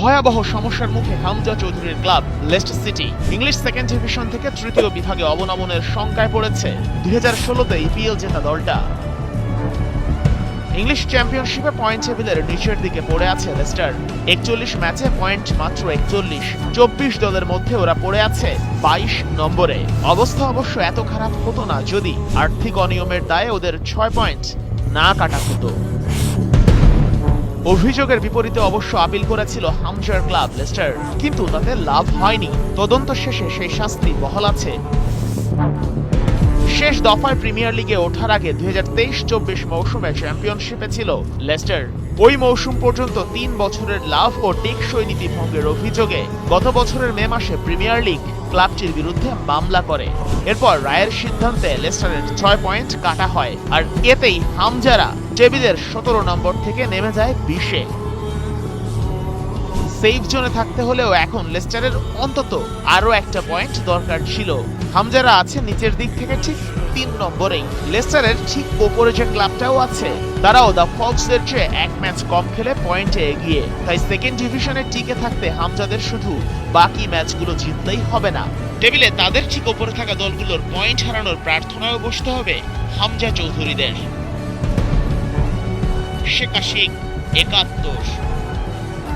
ভয়াবহ সমস্যার মুখে হামজা চৌধুরীর club Leicester city. English second division থেকে তৃতীয় বিভাগে অবনমনের শঙ্কায় পড়েছে 2016তে ইপিএল জেতা দলটা। ইংলিশ চ্যাম্পিয়নশিপে পয়েন্ট টেবিলের নিচের দিকে পড়ে আছে লেস্টার। 41 ম্যাচে পয়েন্ট মাত্র 41। 24 দলের মধ্যে ওরা পড়ে আছে 22 নম্বরে। অবস্থা অবশ্য এত খারাপ হতো না যদি আর্থিক অনিয়মের দায়ে ওদের 6 পয়েন্ট না কাটা হতো। অভিযোগের বিপরীতে অবশ্য আপিল করেছিল হামজার ক্লাব লেস্টার, কিন্তু তাতে লাভ হয়নি। তদন্ত শেষে সেই শাস্তি বহাল আছে। শেষ দফায় প্রিমিয়ার লিগে ওঠার আগে 2023-24 মৌসুমে চ্যাম্পিয়নশিপে ছিল লেস্টার। ওই মৌসুম পর্যন্ত 3 বছরের লাভ ও টেকসই নীতি ভঙ্গের অভিযোগে গত বছরের মে মাসে প্রিমিয়ার লিগ ক্লাবটির বিরুদ্ধে মামলা করে। এরপর রায়ের সিদ্ধান্তে লেস্টারের 6 পয়েন্ট কাটা হয়, আর এতেই হামজারা টেবিলের 17 নম্বর থেকে নেমে যায় 20-এ। সেফ জোনে থাকতে হলেও এখন লেস্টারের অন্তত আরও একটা পয়েন্ট দরকার ছিল। হামজারা আছে নিচের দিক থেকে ঠিক 3 নম্বরেই। লেস্টারের ঠিক ওপরে যে ক্লাবটাও আছে, তারাও দ্য ফক্সদের চেয়ে 1 ম্যাচ কম খেলে পয়েন্টে এগিয়ে। তাই সেকেন্ড ডিভিশনে টিকে থাকতে হামজাদের শুধু বাকি ম্যাচগুলো জিতলেই হবে না, টেবিলে তাদের ঠিক ওপরে থাকা দলগুলোর পয়েন্ট হারানোর প্রার্থনায় বসতে হবে হামজা চৌধুরীদের। শেখ আশিক, 71।